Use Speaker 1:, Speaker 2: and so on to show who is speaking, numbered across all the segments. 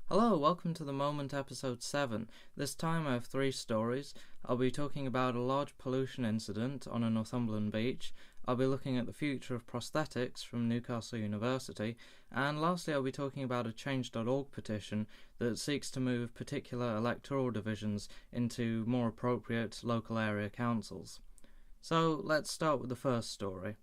Speaker 1: Hello, welcome to the Moment episode 7. This time I have 3 stories. I'll be talking about a large pollution incident on a Northumberland beach. I'll be looking at the future of prosthetics from Newcastle University. And lastly, I'll be talking about a Change.org petition that seeks to move particular electoral divisions into more appropriate local area councils. So let's start with the first story.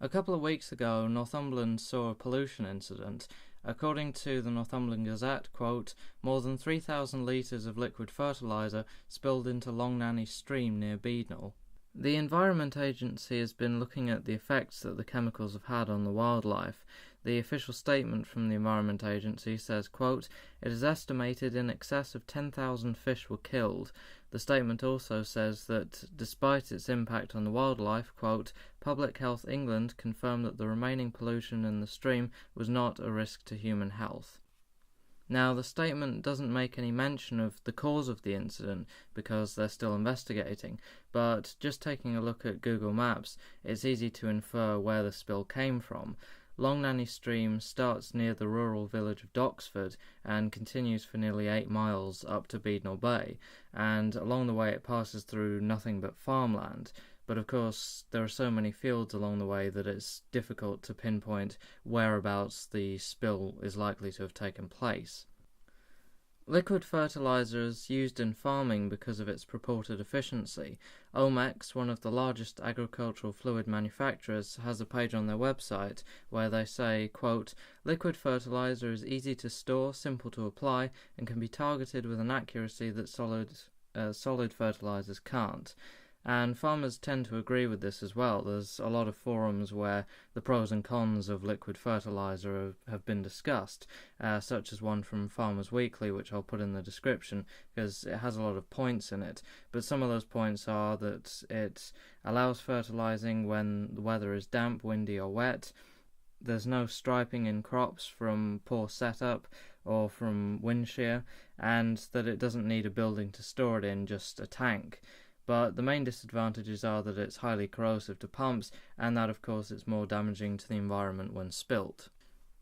Speaker 1: A couple of weeks ago, Northumberland saw a pollution incident. According to the Northumberland Gazette, quote, more than 3,000 litres of liquid fertiliser spilled into Long Nanny Stream near Beadnell. The Environment Agency has been looking at the effects that the chemicals have had on the wildlife. The official statement from the Environment Agency says, quote, it is estimated in excess of 10,000 fish were killed. The statement also says that, despite its impact on the wildlife, quote, Public Health England confirmed that the remaining pollution in the stream was not a risk to human health. Now, the statement doesn't make any mention of the cause of the incident because they're still investigating, but just taking a look at Google Maps, it's easy to infer where the spill came from. Long Nanny Stream starts near the rural village of Doxford and continues for nearly 8 miles up to Beadnell Bay, and along the way it passes through nothing but farmland. But of course, there are so many fields along the way that it's difficult to pinpoint whereabouts the spill is likely to have taken place. Liquid fertiliser is used in farming because of its purported efficiency. Omex, one of the largest agricultural fluid manufacturers, has a page on their website where they say, quote, liquid fertiliser is easy to store, simple to apply, and can be targeted with an accuracy that solid fertilisers can't. And farmers tend to agree with this as well. There's a lot of forums where the pros and cons of liquid fertiliser have been discussed, such as one from Farmers Weekly, which I'll put in the description, because it has a lot of points in it. But some of those points are that it allows fertilising when the weather is damp, windy or wet. There's no striping in crops from poor setup or from wind shear, and that it doesn't need a building to store it in, just a tank. But the main disadvantages are that it's highly corrosive to pumps, and that of course it's more damaging to the environment when spilt.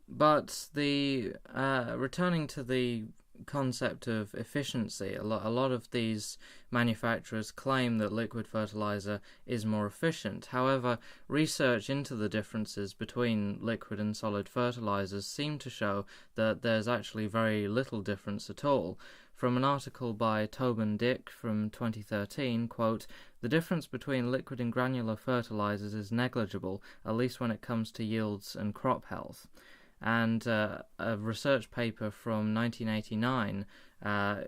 Speaker 1: But returning to the concept of efficiency, a lot of these manufacturers claim that liquid fertilizer is more efficient. However, research into the differences between liquid and solid fertilizers seem to show that there's actually very little difference at all. From an article by Tobin Dick from 2013, quote, the difference between liquid and granular fertilizers is negligible, at least when it comes to yields and crop health. And a research paper from 1989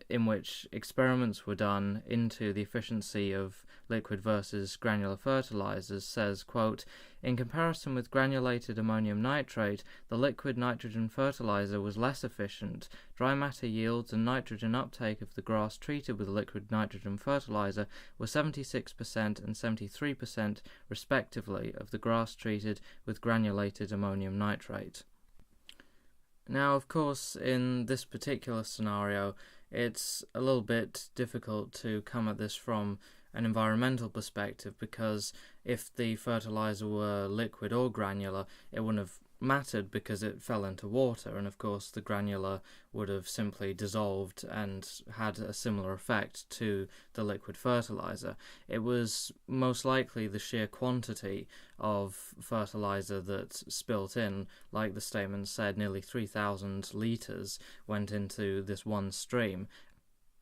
Speaker 1: in which experiments were done into the efficiency of liquid versus granular fertilizers says, quote, in comparison with granulated ammonium nitrate, the liquid nitrogen fertilizer was less efficient. Dry matter yields and nitrogen uptake of the grass treated with liquid nitrogen fertilizer were 76% and 73% respectively of the grass treated with granulated ammonium nitrate. Now, of course, in this particular scenario, it's a little bit difficult to come at this from an environmental perspective, because if the fertilizer were liquid or granular, it wouldn't have mattered because it fell into water, and of course the granular would have simply dissolved and had a similar effect to the liquid fertilizer. It was most likely the sheer quantity of fertilizer that spilt in, like the statement said, nearly 3,000 litres went into this one stream,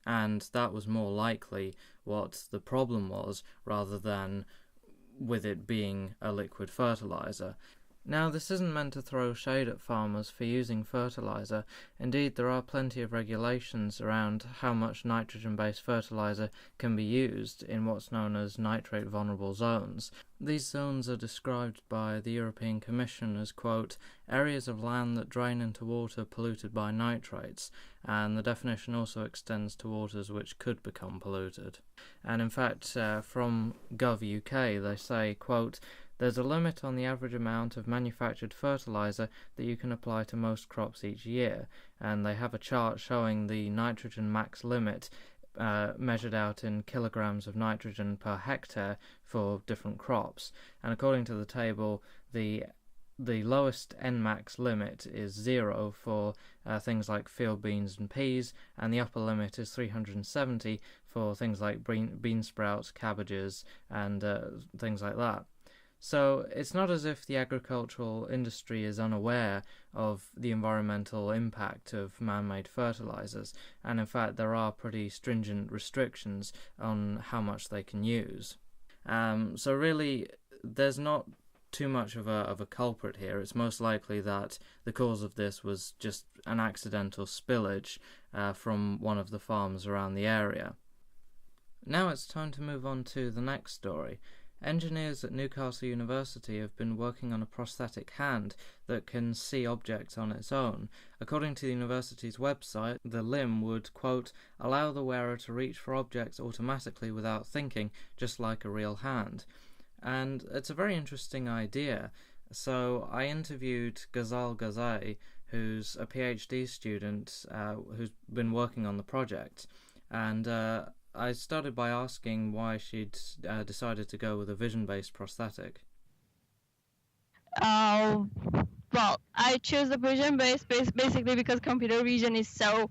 Speaker 1: and that was more likely what the problem was rather than with it being a liquid fertilizer. Now, this isn't meant to throw shade at farmers for using fertilizer. Indeed, there are plenty of regulations around how much nitrogen-based fertilizer can be used in what's known as nitrate-vulnerable zones. These zones are described by the European Commission as, quote, areas of land that drain into water polluted by nitrates, and the definition also extends to waters which could become polluted. And in fact, from Gov.uk, they say, quote, there's a limit on the average amount of manufactured fertilizer that you can apply to most crops each year, and they have a chart showing the nitrogen max limit measured out in kilograms of nitrogen per hectare for different crops. And according to the table, the the lowest Nmax limit is 0 for things like field beans and peas, and the upper limit is 370 for things like bean sprouts, cabbages, and things like that. So it's not as if the agricultural industry is unaware of the environmental impact of man-made fertilizers, and in fact there are pretty stringent restrictions on how much they can use. So really, there's not too much of a culprit here. It's most likely that the cause of this was just an accidental spillage from one of the farms around the area. Now it's time to move on to the next story. Engineers at Newcastle University have been working on a prosthetic hand that can see objects on its own. According to the university's website, the limb would, quote, allow the wearer to reach for objects automatically without thinking, just like a real hand. And it's a very interesting idea. So I interviewed Ghazal Ghazai, who's a PhD student who's been working on the project, and I started by asking why she'd decided to go with a vision-based prosthetic.
Speaker 2: Well, I chose the vision-based basically because computer vision is so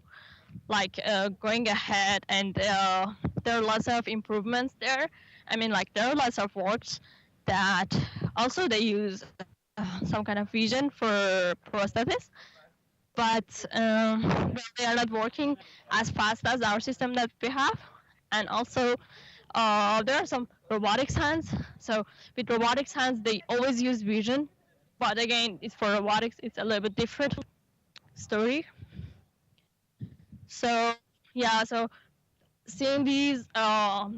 Speaker 2: going ahead, and there are lots of improvements there. I mean, there are lots of works that also they use some kind of vision for prosthetics, but they are not working as fast as our system that we have. And also, there are some robotics hands. So with robotics hands, they always use vision. But again, it's for robotics, it's a little bit different story. So seeing these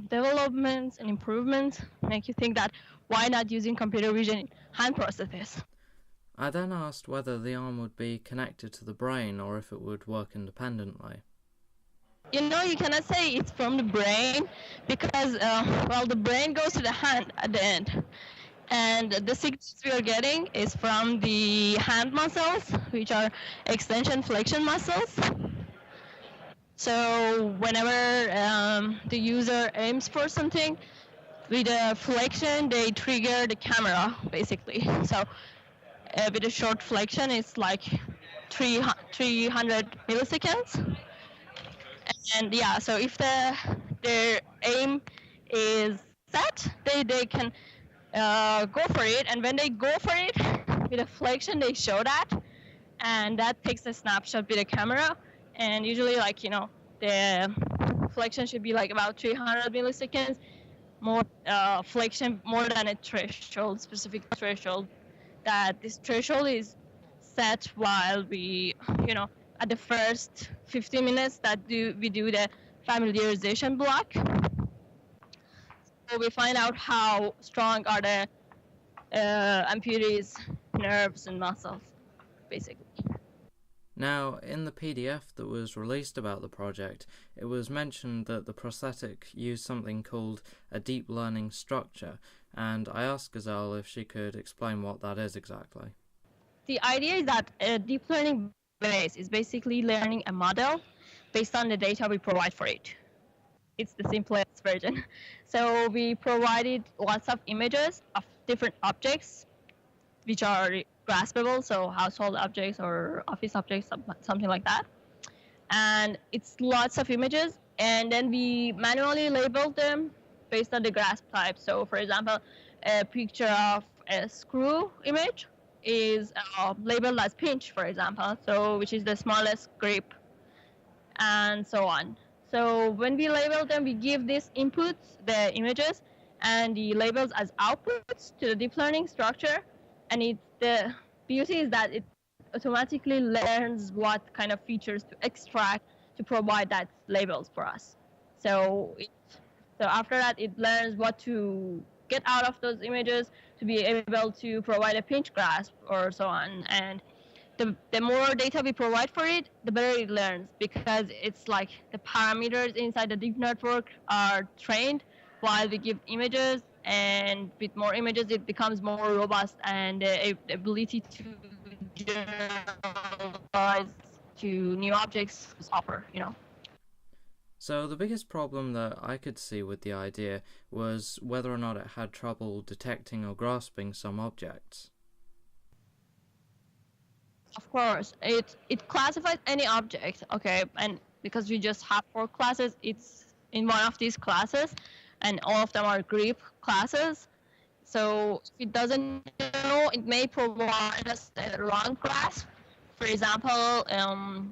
Speaker 2: developments and improvements make you think that why not using computer vision in hand prosthetics?
Speaker 1: I then asked whether the arm would be connected to the brain or if it would work independently.
Speaker 2: You cannot say it's from the brain because, the brain goes to the hand at the end. And the signals we are getting is from the hand muscles, which are extension flexion muscles. So whenever the user aims for something, with a flexion, they trigger the camera, basically. So with a short flexion, it's like 300 milliseconds. And so if their aim is set, they can go for it. And when they go for it with a flexion, they show that, and that takes a snapshot with a camera. And usually, the flexion should be about 300 milliseconds. More flexion, more than a threshold, specific threshold. That this threshold is set while we, at the first 15 minutes that we do the familiarization block. So we find out how strong are the amputees' nerves and muscles, basically.
Speaker 1: Now, in the PDF that was released about the project, it was mentioned that the prosthetic used something called a deep learning structure, and I asked Ghazal if she could explain what that is exactly.
Speaker 2: The idea is that a deep learning base is basically learning a model based on the data we provide for it. It's the simplest version. So we provided lots of images of different objects which are graspable, so household objects or office objects, something like that. And it's lots of images, and then we manually labeled them based on the grasp type. So for example, a picture of a screw image is labeled as pinch, for example, so which is the smallest grip, and so on. So when we label them, we give these inputs, the images, and the labels as outputs to the deep learning structure. And the beauty is that it automatically learns what kind of features to extract to provide that labels for us. So after that, it learns what to get out of those images to be able to provide a pinch grasp or so on. And the more data we provide for it, the better it learns, because it's like the parameters inside the deep network are trained while we give images, and with more images it becomes more robust, and the ability to generalize to new objects is offer,
Speaker 1: So the biggest problem that I could see with the idea was whether or not it had trouble detecting or grasping some objects.
Speaker 2: Of course, it classifies any object, okay, and because we just have 4 classes, it's in one of these classes, and all of them are grip classes. So if it doesn't know, it may provide us the wrong class. For example,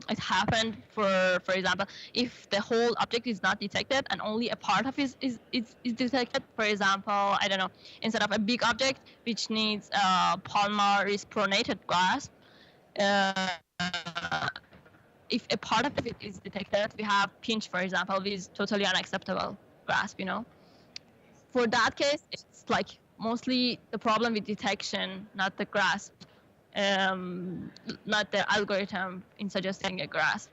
Speaker 2: it happened for example, if the whole object is not detected and only a part of it is detected. For example, I don't know, instead of a big object which needs a palmar wrist pronated grasp, uh, if a part of it is detected, we have pinch, for example, which is totally unacceptable grasp, For that case, it's like mostly the problem with detection, not the grasp, not the algorithm in suggesting a grasp.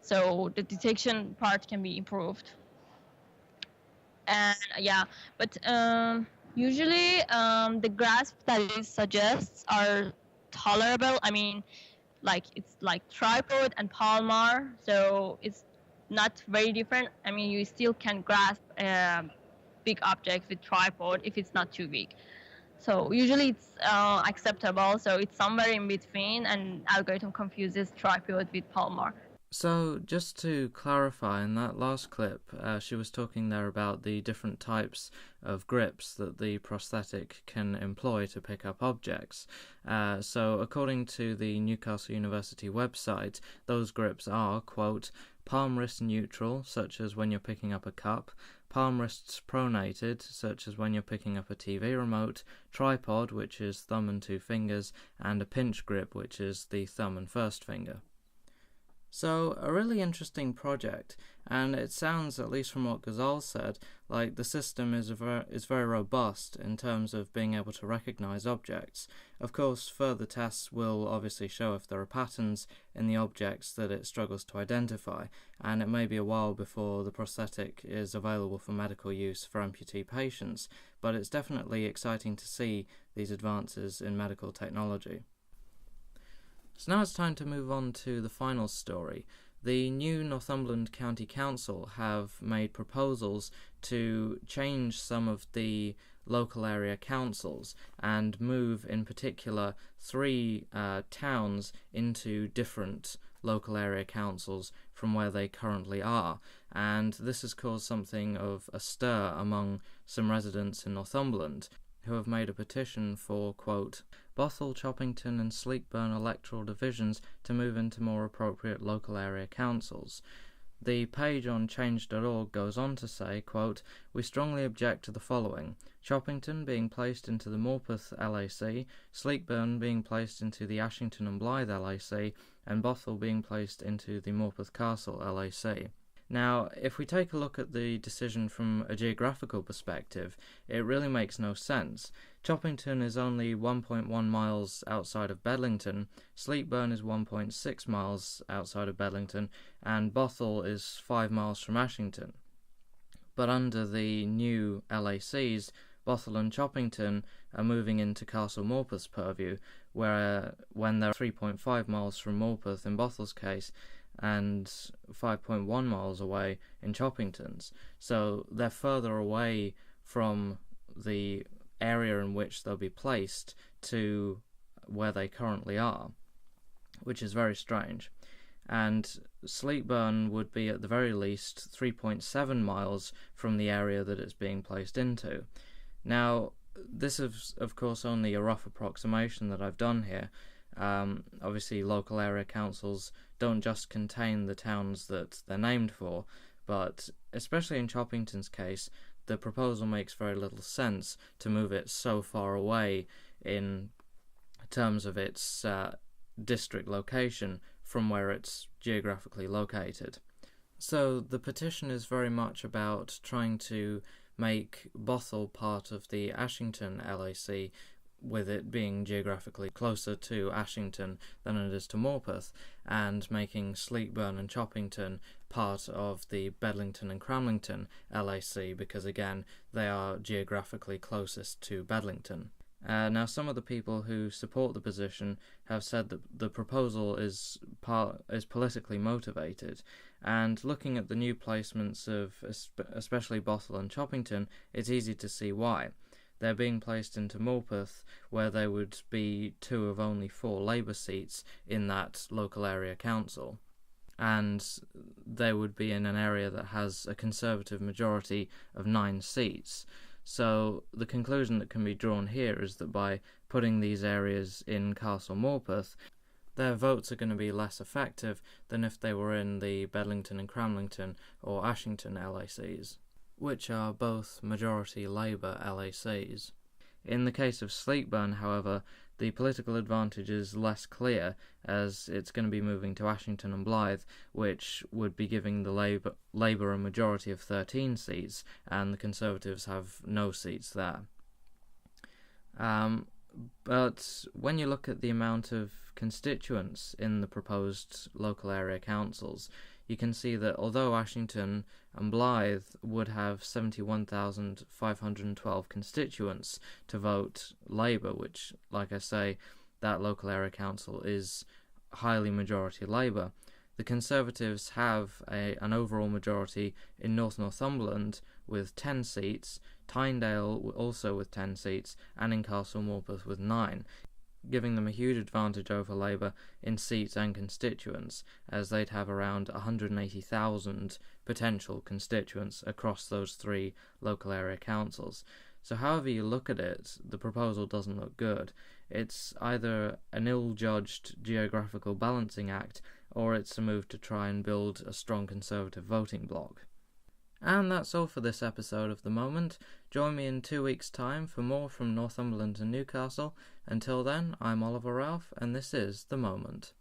Speaker 2: So the detection part can be improved. And yeah, but usually the grasp that it suggests are tolerable. I mean, like it's like tripod and palmar, so it's not very different. I mean, you still can grasp big objects with tripod if it's not too big. So usually it's acceptable. So it's somewhere in between, and algorithm confuses tripod with palmar.
Speaker 1: So, just to clarify, in that last clip, she was talking there about the different types of grips that the prosthetic can employ to pick up objects. So, according to the Newcastle University website, those grips are, quote, palm wrist neutral, such as when you're picking up a cup, palm wrists pronated, such as when you're picking up a TV remote, tripod, which is thumb and 2 fingers, and a pinch grip, which is the thumb and first finger. So, a really interesting project, and it sounds, at least from what Ghazal said, like the system is very robust in terms of being able to recognise objects. Of course, further tests will obviously show if there are patterns in the objects that it struggles to identify, and it may be a while before the prosthetic is available for medical use for amputee patients, but it's definitely exciting to see these advances in medical technology. So now it's time to move on to the final story. The new Northumberland County Council have made proposals to change some of the local area councils and move, in particular, 3 towns into different local area councils from where they currently are. And this has caused something of a stir among some residents in Northumberland, who have made a petition for, quote, Bothell, Choppington and Sleekburn electoral divisions to move into more appropriate local area councils. The page on change.org goes on to say, quote, we strongly object to the following: Choppington being placed into the Morpeth LAC, Sleekburn being placed into the Ashington and Blythe LAC, and Bothell being placed into the Morpeth Castle LAC. Now, if we take a look at the decision from a geographical perspective, it really makes no sense. Choppington is only 1.1 miles outside of Bedlington, Sleekburn is 1.6 miles outside of Bedlington, and Bothell is 5 miles from Ashington. But under the new LACs, Bothell and Choppington are moving into Castle Morpeth's purview, where when they're 3.5 miles from Morpeth in Bothell's case, and 5.1 miles away in Choppington's. So they're further away from the area in which they'll be placed to where they currently are, which is very strange. And Sleekburn would be at the very least 3.7 miles from the area that it's being placed into. Now, this is, of course, only a rough approximation that I've done here. Obviously, local area councils don't just contain the towns that they're named for, but especially in Choppington's case, the proposal makes very little sense to move it so far away in terms of its district location from where it's geographically located. So the petition is very much about trying to make Bothell part of the Ashington LAC, with it being geographically closer to Ashington than it is to Morpeth, and making Sleekburn and Choppington part of the Bedlington and Cramlington LAC, because again, they are geographically closest to Bedlington. Now, some of the people who support the position have said that the proposal is politically motivated, and looking at the new placements of especially Bothell and Choppington, it's easy to see why. they're being placed into Morpeth, where they would be 2 of only 4 Labour seats in that local area council. And they would be in an area that has a Conservative majority of 9 seats. So the conclusion that can be drawn here is that by putting these areas in Castle Morpeth, their votes are going to be less effective than if they were in the Bedlington and Cramlington or Ashington LACs, which are both majority Labour LACs. In the case of Sleepburn, however, the political advantage is less clear, as it's going to be moving to Ashington and Blyth, which would be giving the Labour a majority of 13 seats, and the Conservatives have no seats there. But when you look at the amount of constituents in the proposed local area councils, you can see that although Ashington and Blyth would have 71,512 constituents to vote Labour, which, like I say, that local area council is highly majority Labour, the Conservatives have an overall majority in North Northumberland with 10 seats, Tynedale also with 10 seats, and in Castle Morpeth with 9, giving them a huge advantage over Labour in seats and constituents, as they'd have around 180,000 potential constituents across those 3 local area councils. So however you look at it, the proposal doesn't look good. It's either an ill-judged geographical balancing act, or it's a move to try and build a strong Conservative voting bloc. And that's all for this episode of The Moment. Join me in 2 weeks' time for more from Northumberland and Newcastle. Until then, I'm Oliver Ralph, and this is The Moment.